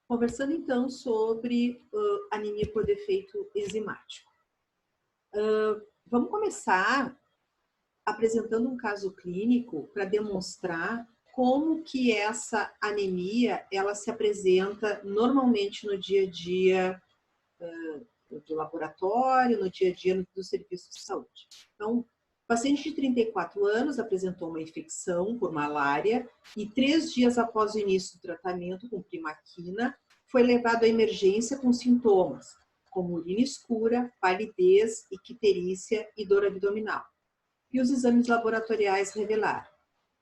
Conversando então sobre anemia por defeito enzimático. Vamos começar apresentando um caso clínico para demonstrar como que essa anemia ela se apresenta normalmente no dia a dia do laboratório, no dia a dia do serviço de saúde. Então, o paciente de 34 anos apresentou uma infecção por malária e 3 dias após o início do tratamento com primaquina, foi levado à emergência com sintomas, como urina escura, palidez, icterícia e dor abdominal. E os exames laboratoriais revelaram.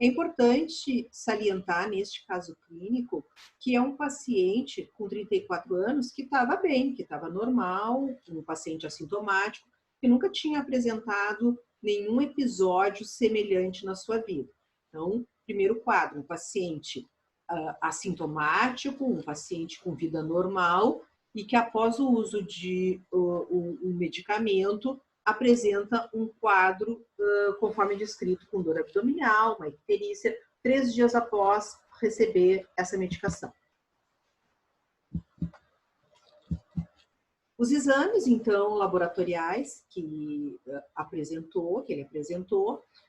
É importante salientar, neste caso clínico, que é um paciente com 34 anos que estava bem, que estava normal, um paciente assintomático, que nunca tinha apresentado nenhum episódio semelhante na sua vida. Então, primeiro quadro, um paciente assintomático, um paciente com vida normal e que após o uso de um medicamento apresenta um quadro conforme descrito com dor abdominal, uma icterícia, 3 dias após receber essa medicação. Os exames, então, laboratoriais que ele apresentou,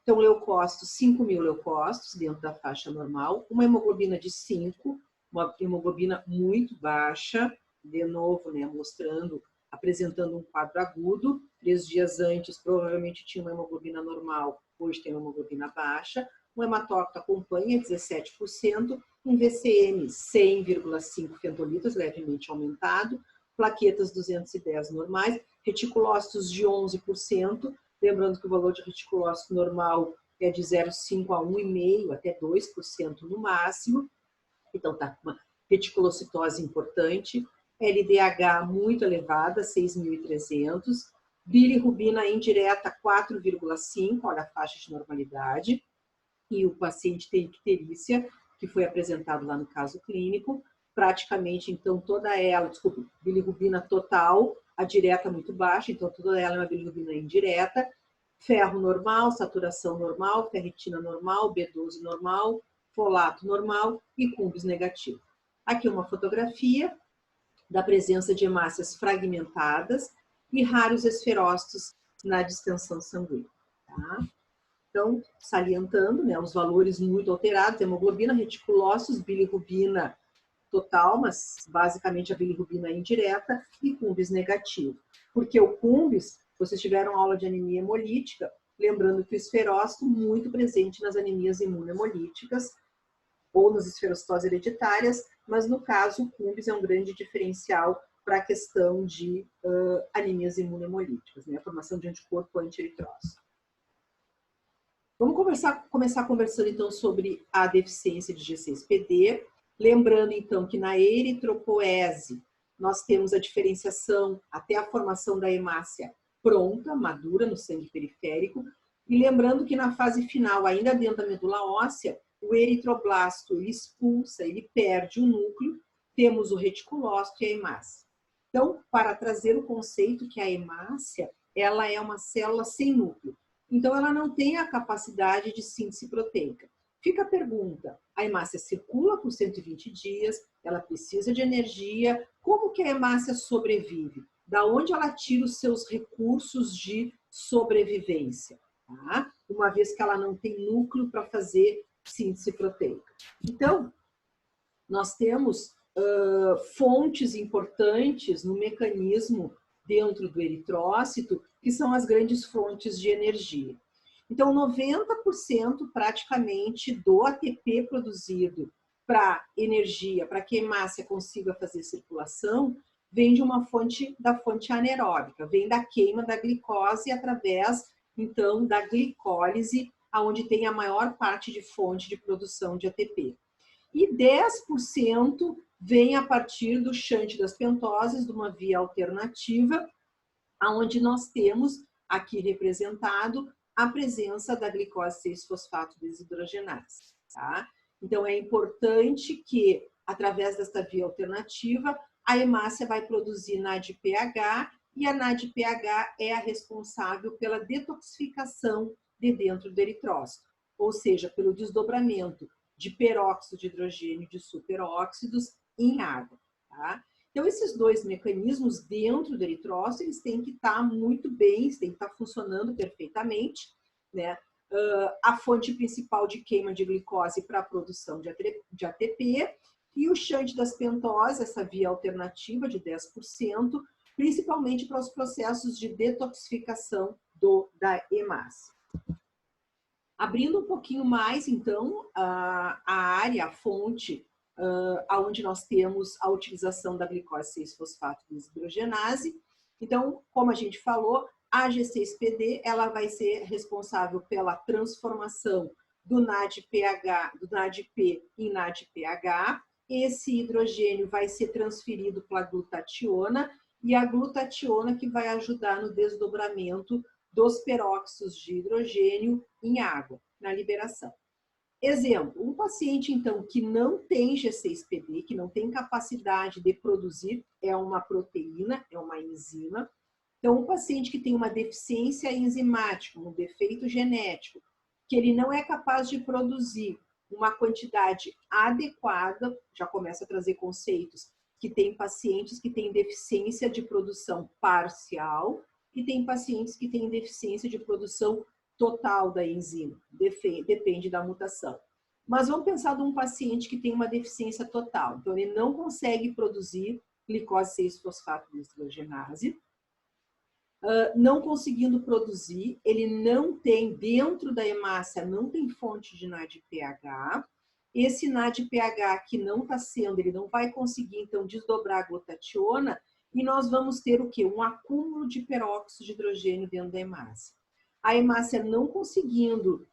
então, leucócitos, 5.000 leucócitos dentro da faixa normal, uma hemoglobina de 5, uma hemoglobina muito baixa, de novo, né, apresentando um quadro agudo, 3 dias antes provavelmente tinha uma hemoglobina normal, hoje tem uma hemoglobina baixa, um hematócrito acompanha 17%, um VCM 100,5 fentolitros, levemente aumentado, plaquetas 210 normais, reticulócitos de 11%, lembrando que o valor de reticulócito normal é de 0,5 a 1,5, até 2% no máximo, então está com uma reticulocitose importante, LDH muito elevada, 6.300, bilirrubina indireta 4,5, olha a faixa de normalidade, e o paciente tem icterícia, que foi apresentado lá no caso clínico, praticamente, então, bilirrubina total, a direta muito baixa, então toda ela é uma bilirrubina indireta, ferro normal, saturação normal, ferritina normal, B12 normal, folato normal e cumbis negativo. Aqui uma fotografia da presença de hemácias fragmentadas e raros esferócitos na distensão sanguínea. Tá? Então, salientando, né, os valores muito alterados, hemoglobina, reticulócitos, bilirrubina total, mas basicamente a bilirrubina indireta e cumbis negativo. Porque o cumbis, vocês tiveram aula de anemia hemolítica, lembrando que o esferócito muito presente nas anemias imunohemolíticas ou nas esferocitoses hereditárias, mas no caso o cumbis é um grande diferencial para a questão de anemias imunohemolíticas, né, a formação de anticorpo anti-eritrócito. Vamos começar conversando então sobre a deficiência de G6PD, lembrando então que na eritropoese nós temos a diferenciação até a formação da hemácia pronta, madura no sangue periférico, e lembrando que na fase final, ainda dentro da medula óssea, o eritroblasto ele expulsa, ele perde o núcleo, temos o reticulócito e a hemácia. Então, para trazer o conceito que a hemácia, ela é uma célula sem núcleo. Então, ela não tem a capacidade de síntese proteica. Fica a pergunta, a hemácia circula por 120 dias, ela precisa de energia, como que a hemácia sobrevive? Da onde ela tira os seus recursos de sobrevivência? Tá? Uma vez que ela não tem núcleo para fazer síntese proteica. Então, nós temos fontes importantes no mecanismo dentro do eritrócito, que são as grandes fontes de energia. Então, 90% praticamente do ATP produzido para energia, para que a hemácia consiga fazer circulação, vem de uma fonte, da fonte anaeróbica, vem da queima da glicose através, então, da glicólise, onde tem a maior parte de fonte de produção de ATP. E 10% vem a partir do shunt das pentoses, de uma via alternativa, onde nós temos aqui representado a presença da glicose 6-fosfato desidrogenase. Tá? Então, é importante que, através desta via alternativa, a hemácia vai produzir NADPH e a NADPH é a responsável pela detoxificação de dentro do eritrócito, ou seja, pelo desdobramento de peróxido de hidrogênio de superóxidos em água. tá? Então, esses dois mecanismos dentro do eritrócito, eles têm que estar muito bem, eles têm que estar funcionando perfeitamente, né? A fonte principal de queima de glicose para a produção de ATP e o shunt das pentose, essa via alternativa de 10%, principalmente para os processos de detoxificação da hemácia. Abrindo um pouquinho mais, então, a área, a fonte, onde nós temos a utilização da glicose 6-fosfato desidrogenase. Então, como a gente falou, a G6PD ela vai ser responsável pela transformação do NADPH, do NADP em NADPH. Esse hidrogênio vai ser transferido para a glutationa e a glutationa que vai ajudar no desdobramento dos peróxidos de hidrogênio em água, na liberação. Exemplo, um paciente, então, que não tem G6PD, que não tem capacidade de produzir, é uma proteína, é uma enzima. Então, um paciente que tem uma deficiência enzimática, um defeito genético, que ele não é capaz de produzir uma quantidade adequada, já começa a trazer conceitos, que tem pacientes que têm deficiência de produção parcial e tem pacientes que têm deficiência de produção total da enzima, depende da mutação. Mas vamos pensar de um paciente que tem uma deficiência total, então ele não consegue produzir glicose 6-fosfato desidrogenase, não conseguindo produzir, ele não tem, dentro da hemácia, não tem fonte de NADPH, esse NADPH que não está sendo, ele não vai conseguir, então, desdobrar a glutationa, e nós vamos ter o quê? Um acúmulo de peróxido de hidrogênio dentro da hemácia. A hemácia não conseguindo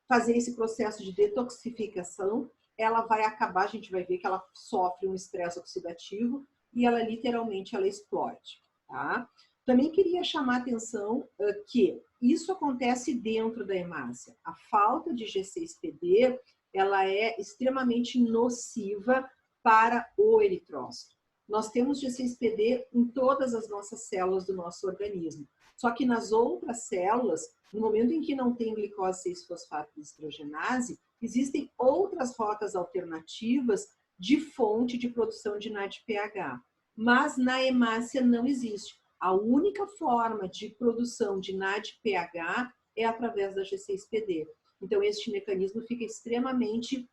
fazer esse processo de detoxificação, ela vai acabar, a gente vai ver que ela sofre um estresse oxidativo e ela literalmente ela explode. Tá? Também queria chamar a atenção que isso acontece dentro da hemácia. A falta de G6PD ela é extremamente nociva para o eritrócito. Nós temos G6PD em todas as nossas células do nosso organismo. Só que nas outras células, no momento em que não tem glicose 6-fosfato desidrogenase, existem outras rotas alternativas de fonte de produção de NADPH. Mas na hemácia não existe. A única forma de produção de NADPH é através da G6PD. Então, este mecanismo fica extremamente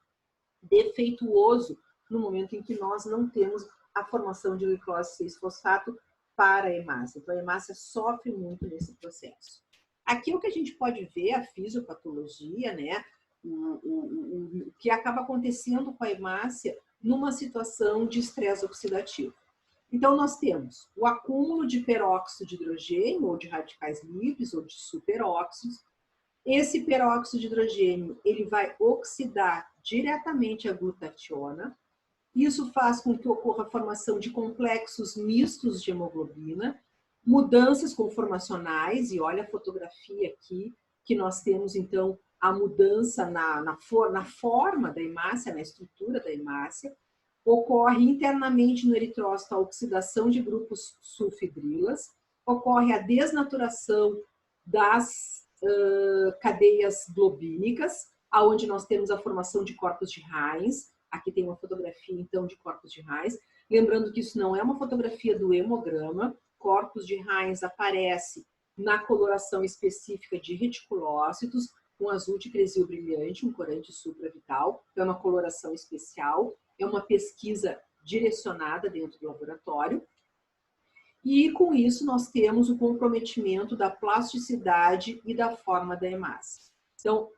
defeituoso no momento em que nós não temos a formação de glicose 6-fosfato para a hemácia. Então, a hemácia sofre muito nesse processo. Aqui é o que a gente pode ver, a fisiopatologia, né? O que acaba acontecendo com a hemácia numa situação de estresse oxidativo. Então, nós temos o acúmulo de peróxido de hidrogênio, ou de radicais livres, ou de superóxidos. Esse peróxido de hidrogênio, ele vai oxidar diretamente a glutationa. Isso faz com que ocorra a formação de complexos mistos de hemoglobina, mudanças conformacionais, e olha a fotografia aqui, que nós temos, então, a mudança na forma da hemácia, na estrutura da hemácia. Ocorre internamente no eritrócito a oxidação de grupos sulfidrilas, ocorre a desnaturação das cadeias globínicas, aonde nós temos a formação de corpos de Heinz. Aqui tem uma fotografia, então, de corpos de Heinz. Lembrando que isso não é uma fotografia do hemograma. Corpos de Heinz aparece na coloração específica de reticulócitos, com azul de cresil brilhante, um corante supravital. É uma coloração especial. É uma pesquisa direcionada dentro do laboratório. E, com isso, nós temos o comprometimento da plasticidade e da forma da hemácia. Então,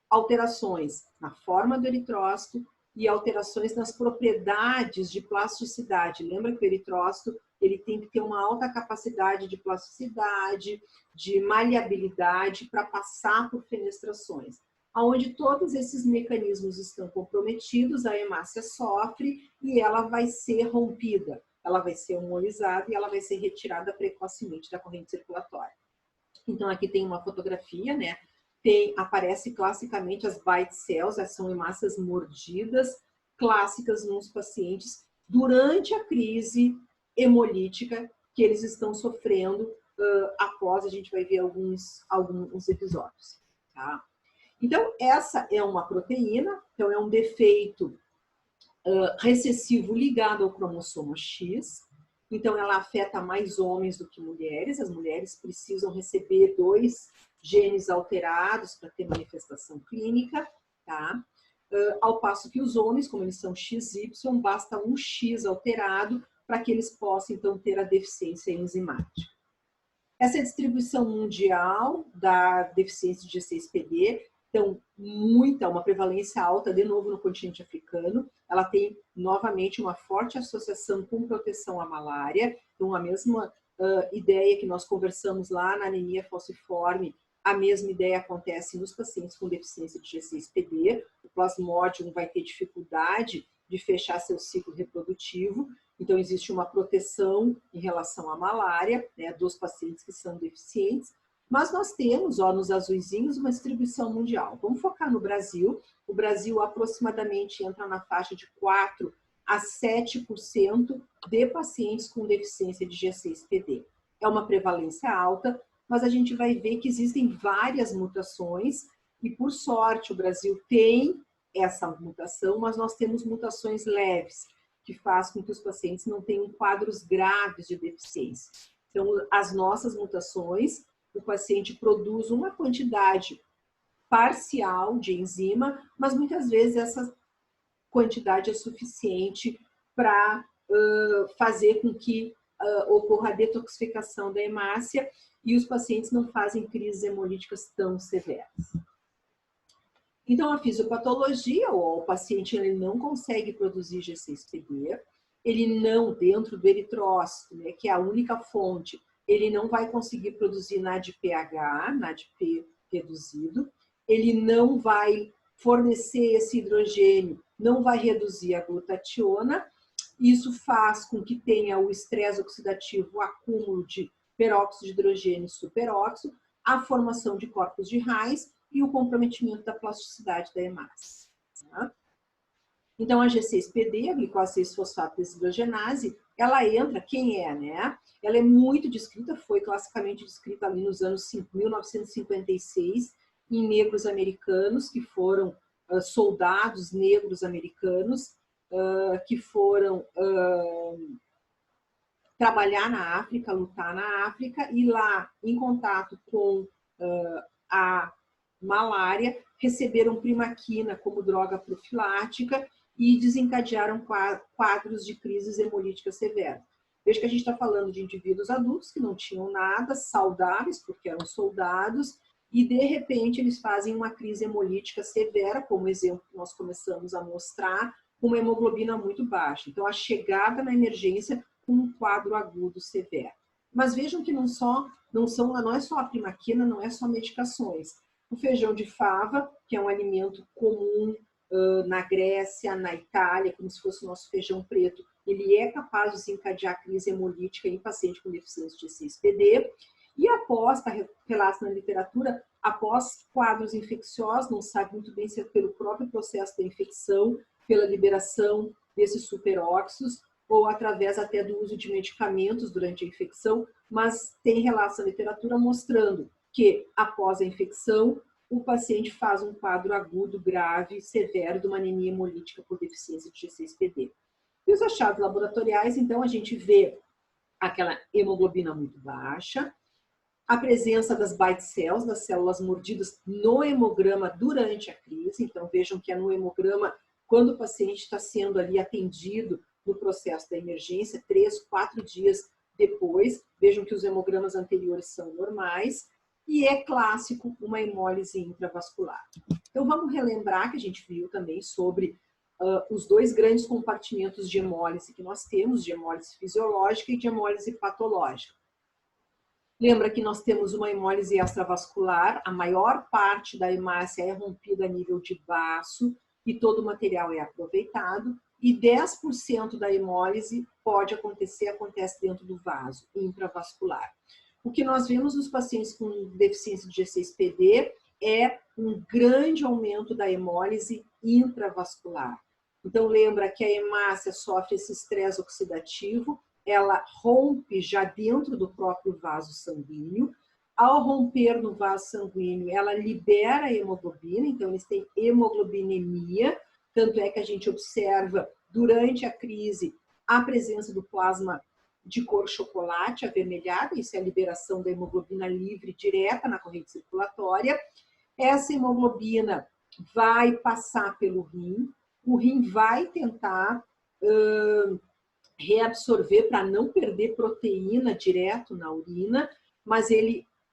alterações na forma do eritrócito e alterações nas propriedades de plasticidade. Lembra que o eritrócito ele tem que ter uma alta capacidade de plasticidade, de maleabilidade para passar por fenestrações. Onde todos esses mecanismos estão comprometidos, a hemácia sofre e ela vai ser rompida, ela vai ser homolizada e ela vai ser retirada precocemente da corrente circulatória. Então, aqui tem uma fotografia, né? Aparece classicamente as bite cells, essas são hemácias mordidas, clássicas nos pacientes durante a crise hemolítica que eles estão sofrendo após, a gente vai ver alguns episódios, tá? Então, essa é uma proteína, então é um defeito recessivo ligado ao cromossomo X, então ela afeta mais homens do que mulheres, as mulheres precisam receber 2 genes alterados para ter manifestação clínica, tá? Ao passo que os homens, como eles são XY, basta um X alterado para que eles possam, então, ter a deficiência enzimática. Essa é a distribuição mundial da deficiência de G6PD, então, uma prevalência alta, de novo, no continente africano. Ela tem, novamente, uma forte associação com proteção à malária. Então, a mesma ideia que nós conversamos lá na anemia falciforme, a mesma ideia acontece nos pacientes com deficiência de G6PD. O plasmódium vai ter dificuldade de fechar seu ciclo reprodutivo. Então, existe uma proteção em relação à malária, né, dos pacientes que são deficientes. Mas nós temos, ó, nos azuizinhos, uma distribuição mundial. Vamos focar no Brasil. O Brasil aproximadamente entra na faixa de 4 a 7% de pacientes com deficiência de G6PD. É uma prevalência alta, mas a gente vai ver que existem várias mutações e, por sorte, o Brasil tem essa mutação, mas nós temos mutações leves, que faz com que os pacientes não tenham quadros graves de deficiência. Então, as nossas mutações, o paciente produz uma quantidade parcial de enzima, mas muitas vezes essa quantidade é suficiente para fazer com que ocorra a detoxificação da hemácia e os pacientes não fazem crises hemolíticas tão severas. Então, a fisiopatologia, o paciente ele não consegue produzir G6PD, ele não, dentro do eritrócito, né, que é a única fonte, ele não vai conseguir produzir NADPH, NADP reduzido, ele não vai fornecer esse hidrogênio, não vai reduzir a glutationa, isso faz com que tenha o estresse oxidativo, o acúmulo de peróxido de hidrogênio e superóxido, a formação de corpos de Reis e o comprometimento da plasticidade da hemácia. Tá? Então, a G6PD, a glicose 6-fosfato deshidrogenase, ela entra, quem é, né? Ela é muito descrita, foi classicamente descrita ali nos anos 1956, em negros americanos, que foram soldados negros americanos, que foram trabalhar na África, lutar na África, e lá, em contato com a malária, receberam primaquina como droga profilática e desencadearam quadros de crises hemolíticas severas. Veja que a gente está falando de indivíduos adultos que não tinham nada, saudáveis, porque eram soldados, e de repente eles fazem uma crise hemolítica severa, como exemplo que nós começamos a mostrar, com uma hemoglobina muito baixa. Então, a chegada na emergência com um quadro agudo severo. Mas vejam que não é só a primaquina, não é só medicações. O feijão de fava, que é um alimento comum na Grécia, na Itália, como se fosse o nosso feijão preto, ele é capaz de desencadear crise hemolítica em paciente com deficiência de G6PD. E após, está relato na literatura, após quadros infecciosos, não sabe muito bem se é pelo próprio processo da infecção, pela liberação desses superóxidos, ou através até do uso de medicamentos durante a infecção, mas tem relatos na literatura mostrando que, após a infecção, o paciente faz um quadro agudo, grave, severo de uma anemia hemolítica por deficiência de G6PD. E os achados laboratoriais, então, a gente vê aquela hemoglobina muito baixa, a presença das bite cells, das células mordidas, no hemograma durante a crise. Então, vejam que é no hemograma, quando o paciente está sendo ali atendido no processo da emergência, 3, 4 dias depois, vejam que os hemogramas anteriores são normais, e é clássico uma hemólise intravascular. Então, vamos relembrar que a gente viu também sobre os 2 grandes compartimentos de hemólise que nós temos, de hemólise fisiológica e de hemólise patológica. Lembra que nós temos uma hemólise extravascular, a maior parte da hemácia é rompida a nível de baço e todo o material é aproveitado, e 10% da hemólise acontece dentro do vaso, intravascular. O que nós vemos nos pacientes com deficiência de G6PD é um grande aumento da hemólise intravascular. Então, lembra que a hemácia sofre esse estresse oxidativo, ela rompe já dentro do próprio vaso sanguíneo. Ao romper no vaso sanguíneo, ela libera a hemoglobina, então eles têm hemoglobinemia, tanto é que a gente observa durante a crise, a presença do plasma de cor chocolate avermelhada, isso é a liberação da hemoglobina livre direta na corrente circulatória. Essa hemoglobina vai passar pelo rim, o rim vai tentar reabsorver para não perder proteína direto na urina, mas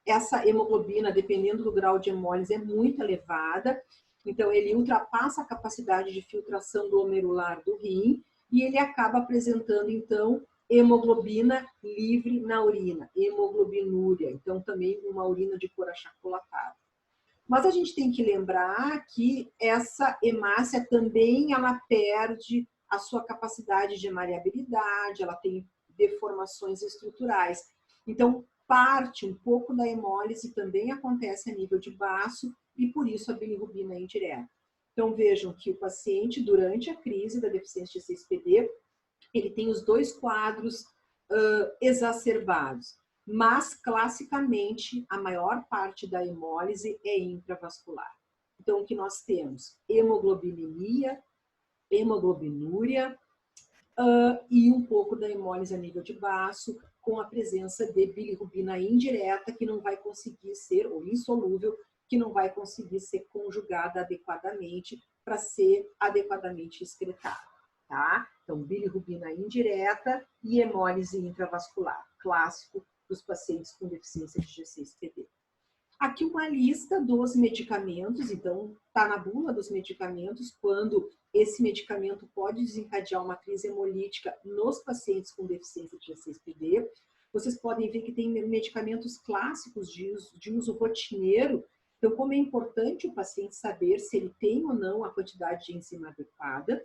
essa hemoglobina, dependendo do grau de hemólise, é muito elevada, então ele ultrapassa a capacidade de filtração glomerular do rim e ele acaba apresentando, então, hemoglobina livre na urina, hemoglobinúria, então também uma urina de cor achacolatada. Mas a gente tem que lembrar que essa hemácia também ela perde a sua capacidade de maleabilidade, ela tem deformações estruturais. Então, parte um pouco da hemólise também acontece a nível de baço e por isso a bilirrubina é indireta. Então, vejam que o paciente, durante a crise da deficiência de 6-PD, ele tem os dois quadros exacerbados. Mas, classicamente, a maior parte da hemólise é intravascular. Então, o que nós temos? Hemoglobinemia, hemoglobinúria e um pouco da hemólise a nível de baço, com a presença de bilirrubina indireta, que não vai conseguir ser, ou insolúvel, que não vai conseguir ser conjugada adequadamente para ser adequadamente excretada. Tá? Então, bilirrubina indireta e hemólise intravascular, clássico dos pacientes com deficiência de G6PD. Aqui uma lista dos medicamentos, então está na bula dos medicamentos, quando esse medicamento pode desencadear uma crise hemolítica nos pacientes com deficiência de G6PD. Vocês podem ver que tem medicamentos clássicos de uso rotineiro, então como é importante o paciente saber se ele tem ou não a quantidade de enzima adequada.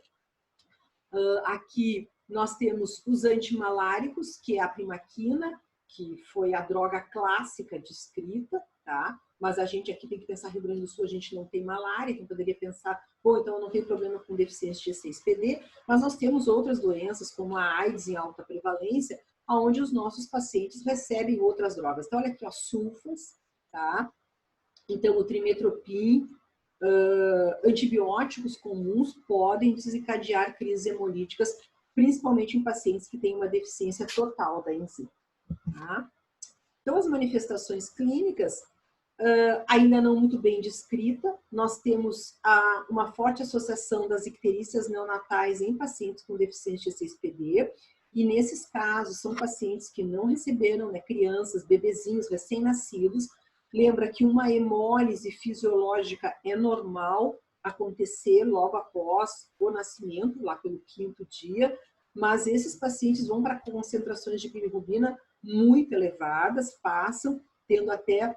Aqui nós temos os antimaláricos, que é a primaquina, que foi a droga clássica descrita, tá? Mas a gente aqui tem que pensar, Rio Grande do Sul, a gente não tem malária, então poderia pensar, pô, então eu não tenho problema com deficiência de G6PD, mas nós temos outras doenças, como a AIDS em alta prevalência, onde os nossos pacientes recebem outras drogas. Então, olha aqui, ó, sulfas, tá? Então, o trimetoprim, antibióticos comuns podem desencadear crises hemolíticas, principalmente em pacientes que têm uma deficiência total da enzima. Tá? Então, as manifestações clínicas, ainda não muito bem descrita, nós temos uma forte associação das icterícias neonatais em pacientes com deficiência de 6-PD, e nesses casos são pacientes que não receberam, né, crianças, bebezinhos recém-nascidos. Lembra que uma hemólise fisiológica é normal acontecer logo após o nascimento, lá pelo 5º dia, mas esses pacientes vão para concentrações de bilirrubina muito elevadas, passam, tendo até,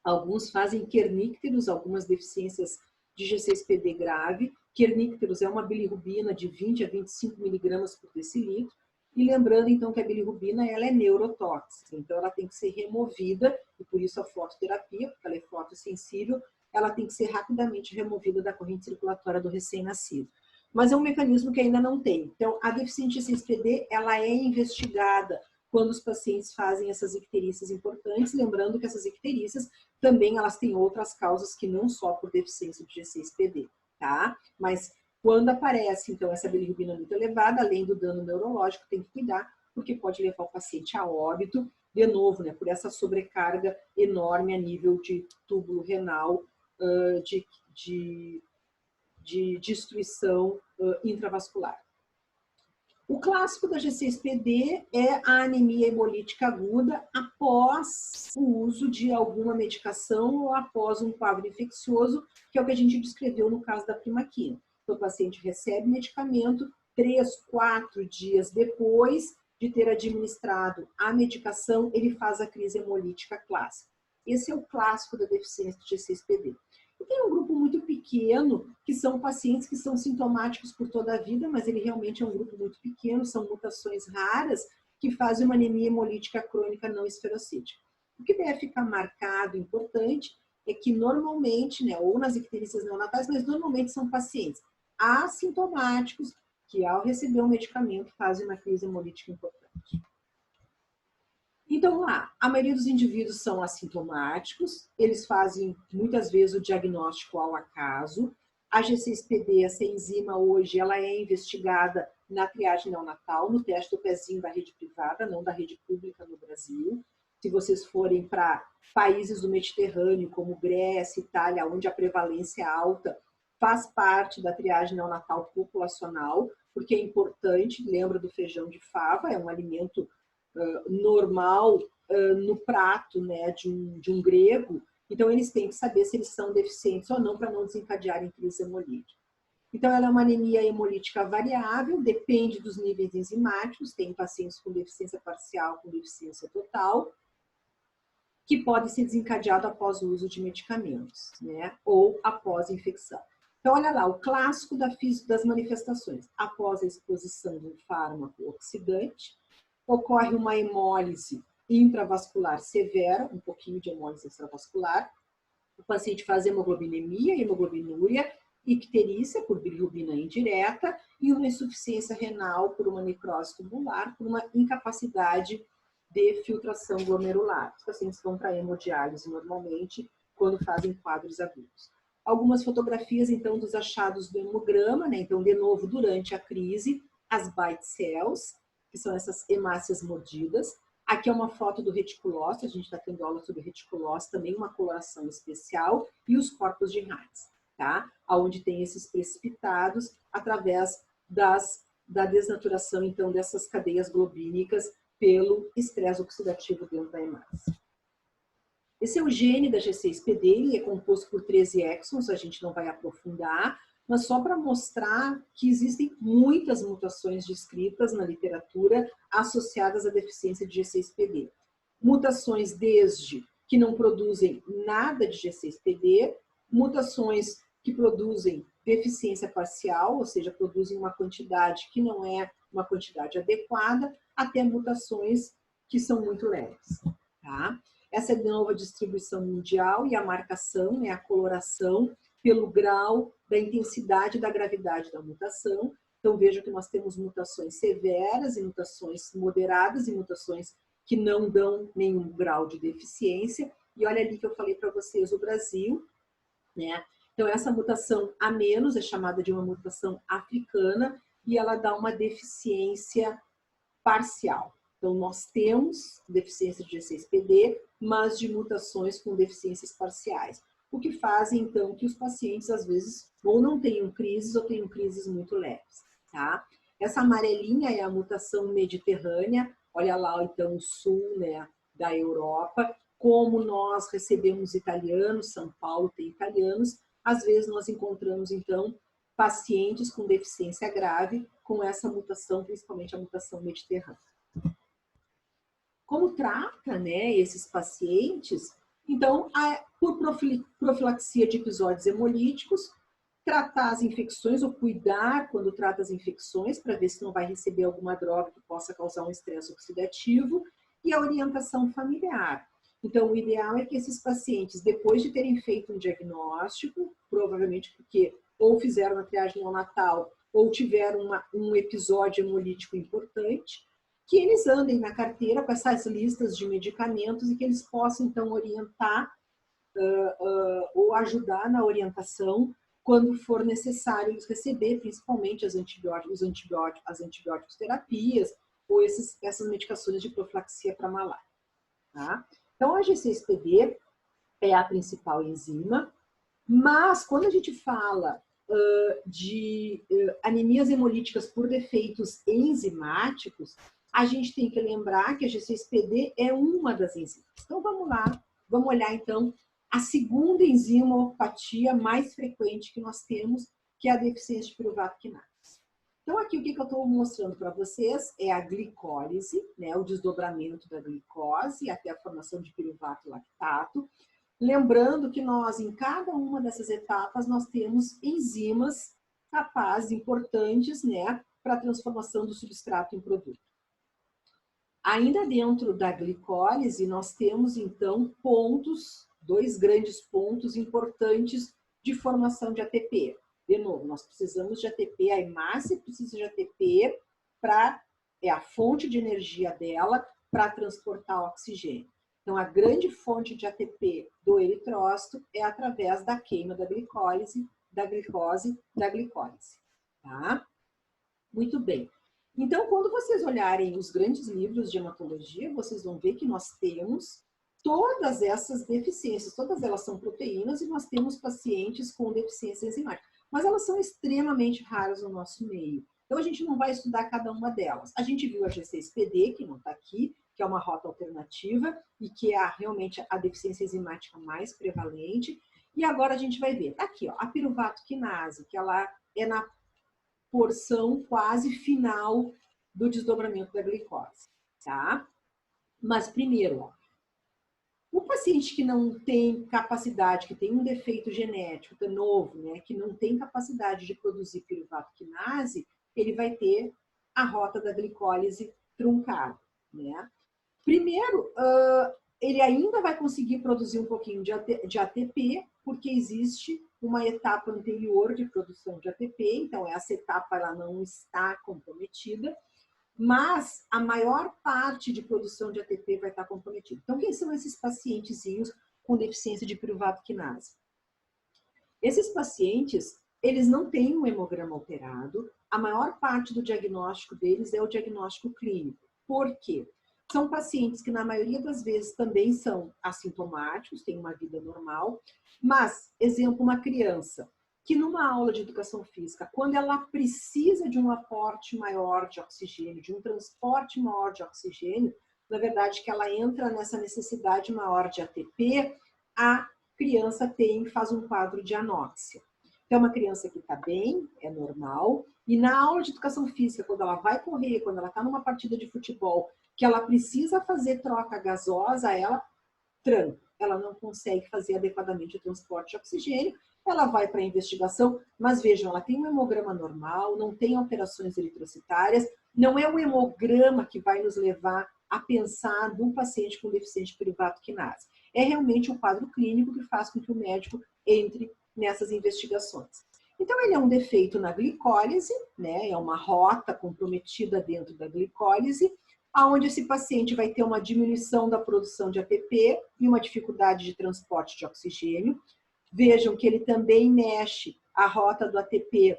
alguns fazem kernícteros, algumas deficiências de G6PD grave. Kernícteros é uma bilirrubina de 20 a 25 miligramas por decilitro. E lembrando, então, que a bilirrubina ela é neurotóxica, então ela tem que ser removida, e por isso a fototerapia, porque ela é fotossensível, ela tem que ser rapidamente removida da corrente circulatória do recém-nascido. Mas é um mecanismo que ainda não tem. Então, a deficiência de 6-PD, ela é investigada quando os pacientes fazem essas icterícias importantes, lembrando que essas icterícias também elas têm outras causas que não só por deficiência de G6PD, tá? Mas quando aparece, então, essa bilirrubina muito elevada, além do dano neurológico, tem que cuidar, porque pode levar o paciente a óbito, de novo, né, por essa sobrecarga enorme a nível de túbulo renal, de destruição intravascular. O clássico da G6PD é a anemia hemolítica aguda após o uso de alguma medicação ou após um quadro infeccioso, que é o que a gente descreveu no caso da primaquina. Então, o paciente recebe medicamento, 3, 4 dias depois de ter administrado a medicação, ele faz a crise hemolítica clássica. Esse é o clássico da deficiência de G6PD. E tem um grupo muito pequeno, que são pacientes que são sintomáticos por toda a vida, mas ele realmente é um grupo muito pequeno, são mutações raras, que fazem uma anemia hemolítica crônica não esferocítica. O que deve ficar marcado, importante, é que normalmente, né, ou nas icterícias neonatais, mas normalmente são pacientes assintomáticos, que ao receber um medicamento fazem uma crise hemolítica importante. Então, lá, a maioria dos indivíduos são assintomáticos, eles fazem muitas vezes o diagnóstico ao acaso, A G6PD, essa enzima hoje, ela é investigada na triagem neonatal, no teste do pezinho da rede privada, não da rede pública no Brasil. Se vocês forem para países do Mediterrâneo, como Grécia, Itália, onde a prevalência é alta, faz parte da triagem neonatal populacional, porque é importante, lembra do feijão de fava, é um alimento normal no prato, né, de um grego. Então, eles têm que saber se eles são deficientes ou não para não desencadearem crise hemolítica. Então, ela é uma anemia hemolítica variável, depende dos níveis enzimáticos, tem pacientes com deficiência parcial, com deficiência total, que pode ser desencadeado após o uso de medicamentos, né? Ou após infecção. Então, olha lá, o clássico das manifestações. Após a exposição de um fármaco oxidante, ocorre uma hemólise intravascular severa, um pouquinho de hemólise extravascular. O paciente faz hemoglobinemia, hemoglobinúria, icterícia por bilirrubina indireta e uma insuficiência renal por uma necrose tubular, por uma incapacidade de filtração glomerular. Os pacientes vão para hemodiálise normalmente quando fazem quadros agudos. Algumas fotografias, então, dos achados do hemograma, né? Então, de novo, durante a crise, as bite cells, que são essas hemácias mordidas. Aqui é uma foto do reticulócito, a gente está tendo aula sobre reticulócito, também uma coloração especial, e os corpos de Heinz, tá? Onde tem esses precipitados através da desnaturação, então, dessas cadeias globínicas pelo estresse oxidativo dentro da hemácia. Esse é o gene da G6PD, ele é composto por 13 exons, a gente não vai aprofundar, mas só para mostrar que existem muitas mutações descritas na literatura associadas à deficiência de G6PD. Mutações desde que não produzem nada de G6PD, mutações que produzem deficiência parcial, ou seja, produzem uma quantidade que não é uma quantidade adequada, até mutações que são muito leves, tá? Essa é de novo a distribuição mundial e a marcação, né, a coloração pelo grau da intensidade e da gravidade da mutação. Então, vejam que nós temos mutações severas e mutações moderadas e mutações que não dão nenhum grau de deficiência. E olha ali que eu falei para vocês o Brasil, né? Então, essa mutação A- é chamada de uma mutação africana e ela dá uma deficiência parcial. Então, nós temos deficiência de G6PD, mas de mutações com deficiências parciais. O que faz, então, que os pacientes, às vezes, ou não tenham crises ou tenham crises muito leves, tá? Essa amarelinha é a mutação mediterrânea. Olha lá, então, o sul, né, da Europa. Como nós recebemos italianos, São Paulo tem italianos, às vezes nós encontramos, então, pacientes com deficiência grave com essa mutação, principalmente a mutação mediterrânea. Como trata, né, esses pacientes? Então, por profilaxia de episódios hemolíticos, tratar as infecções ou cuidar quando trata as infecções para ver se não vai receber alguma droga que possa causar um estresse oxidativo e a orientação familiar. Então, o ideal é que esses pacientes, depois de terem feito um diagnóstico, provavelmente porque ou fizeram uma triagem neonatal ou tiveram um episódio hemolítico importante, que eles andem na carteira com essas listas de medicamentos e que eles possam, então, orientar ou ajudar na orientação quando for necessário eles receber, principalmente as antibióticos terapias ou essas medicações de profilaxia para malária. Tá? Então, a G6PD é a principal enzima, mas quando a gente fala de anemias hemolíticas por defeitos enzimáticos, a gente tem que lembrar que a G6PD é uma das enzimas. Então, vamos lá, vamos olhar, então, a segunda enzimopatia mais frequente que nós temos, que é a deficiência de piruvato quinase. Então, aqui o que eu estou mostrando para vocês é a glicólise, né, o desdobramento da glicose até a formação de piruvato lactato. Lembrando que nós, em cada uma dessas etapas, nós temos enzimas capazes, importantes, né, para a transformação do substrato em produto. Ainda dentro da glicólise, nós temos, então, dois grandes pontos importantes de formação de ATP. De novo, nós precisamos de ATP, a hemácia precisa de ATP é a fonte de energia dela para transportar oxigênio. Então, a grande fonte de ATP do eritrócito é através da queima da glicólise, da glicose, da glicólise. Tá? Muito bem. Então, quando vocês olharem os grandes livros de hematologia, vocês vão ver que nós temos todas essas deficiências, todas elas são proteínas e nós temos pacientes com deficiência enzimática, mas elas são extremamente raras no nosso meio. Então, a gente não vai estudar cada uma delas. A gente viu a G6PD, que não está aqui, que é uma rota alternativa e que é realmente a deficiência enzimática mais prevalente. E agora a gente vai ver, tá aqui, ó, a piruvato quinase, que ela é na porção quase final do desdobramento da glicose, tá? Mas primeiro, ó, o paciente que não tem capacidade, que tem um defeito genético, que é novo, né, que não tem capacidade de produzir piruvato quinase, ele vai ter a rota da glicólise truncada, né? Primeiro, ele ainda vai conseguir produzir um pouquinho de ATP, porque existe uma etapa anterior de produção de ATP, então essa etapa ela não está comprometida, mas a maior parte de produção de ATP vai estar comprometida. Então, quem são esses pacientezinhos com deficiência de piruvato quinase? Esses pacientes, eles não têm um hemograma alterado, a maior parte do diagnóstico deles é o diagnóstico clínico. Por quê? São pacientes que, na maioria das vezes, também são assintomáticos, têm uma vida normal, mas, exemplo, uma criança que numa aula de educação física, quando ela precisa de um aporte maior de oxigênio, de um transporte maior de oxigênio, na verdade, que ela entra nessa necessidade maior de ATP, a criança faz um quadro de anóxia. Então, é uma criança que está bem, é normal, e na aula de educação física, quando ela vai correr, quando ela está numa partida de futebol, que ela precisa fazer troca gasosa, ela tranca. Ela não consegue fazer adequadamente o transporte de oxigênio, ela vai para a investigação, mas vejam, ela tem um hemograma normal, não tem alterações eritrocitárias, não é o hemograma que vai nos levar a pensar de um paciente com deficiente de piruvato quinase. É realmente o quadro clínico que faz com que o médico entre nessas investigações. Então, ele é um defeito na glicólise, né? É uma rota comprometida dentro da glicólise, onde esse paciente vai ter uma diminuição da produção de ATP e uma dificuldade de transporte de oxigênio. Vejam que ele também mexe, a rota do ATP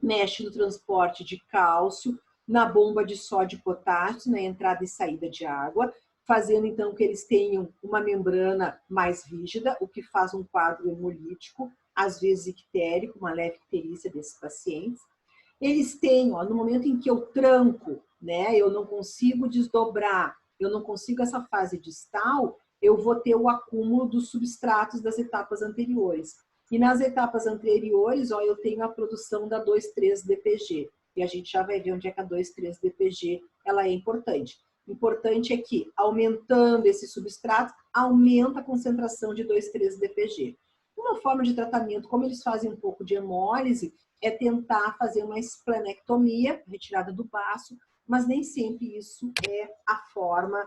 mexe no transporte de cálcio, na bomba de sódio e potássio, na entrada e saída de água, fazendo então que eles tenham uma membrana mais rígida, o que faz um quadro hemolítico, às vezes ictérico, uma leve icterícia desses pacientes. Eles têm, ó, no momento em que eu tranco, né, eu não consigo desdobrar, eu não consigo essa fase distal, eu vou ter o acúmulo dos substratos das etapas anteriores. E nas etapas anteriores, ó, eu tenho a produção da 2,3-DPG. E a gente já vai ver onde é que a 2,3-DPG ela é importante. Importante é que, aumentando esse substrato, aumenta a concentração de 2,3-DPG. Uma forma de tratamento, como eles fazem um pouco de hemólise, é tentar fazer uma esplenectomia, retirada do baço, mas nem sempre isso é a forma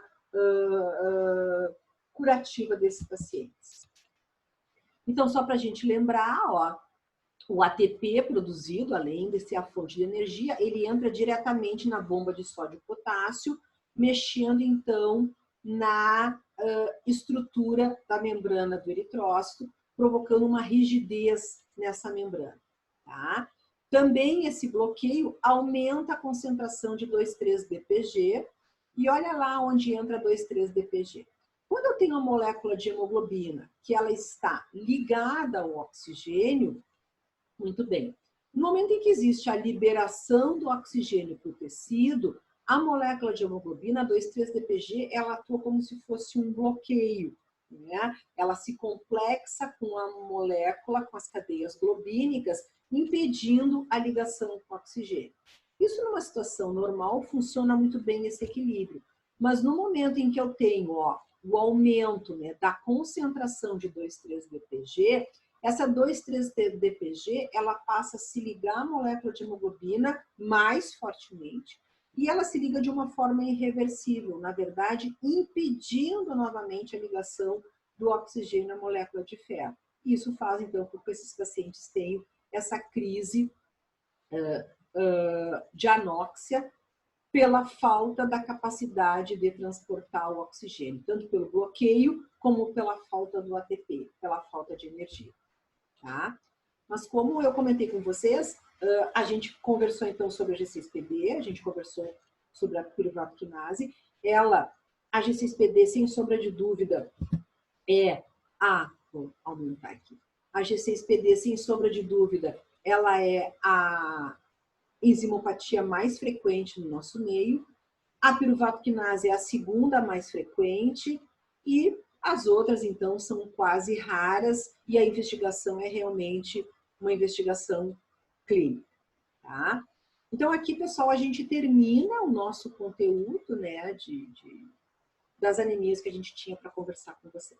curativa desses pacientes. Então, só para a gente lembrar, ó, o ATP produzido, além de ser a fonte de energia, ele entra diretamente na bomba de sódio e potássio, mexendo, então, na estrutura da membrana do eritrócito, provocando uma rigidez nessa membrana. Tá? Também esse bloqueio aumenta a concentração de 2,3-DPG, e olha lá onde entra 2,3-DPG. Quando eu tenho uma molécula de hemoglobina que ela está ligada ao oxigênio, muito bem. No momento em que existe a liberação do oxigênio para o tecido, a molécula de hemoglobina, 2,3-DPG, ela atua como se fosse um bloqueio, né? Ela se complexa com a molécula, com as cadeias globínicas, impedindo a ligação com o oxigênio. Isso, numa situação normal, funciona muito bem esse equilíbrio. Mas no momento em que eu tenho, ó, o aumento, né, da concentração de 2,3-DPG, essa 2,3-DPG, ela passa a se ligar à molécula de hemoglobina mais fortemente e ela se liga de uma forma irreversível, na verdade, impedindo novamente a ligação do oxigênio à molécula de ferro. Isso faz, então, com que esses pacientes tenham essa crise de anóxia pela falta da capacidade de transportar o oxigênio, tanto pelo bloqueio como pela falta do ATP, pela falta de energia. Tá? Mas como eu comentei com vocês, a gente conversou então sobre a G6PD, a gente conversou sobre a piruvato-quinase. A G6PD, sem sombra de dúvida, vou aumentar aqui. A G6PD, sem sombra de dúvida, ela é a enzimopatia mais frequente no nosso meio. A piruvato-quinase é a segunda mais frequente e as outras, então, são quase raras e a investigação é realmente uma investigação clínica, tá? Então, aqui, pessoal, a gente termina o nosso conteúdo, né, das anemias que a gente tinha para conversar com vocês.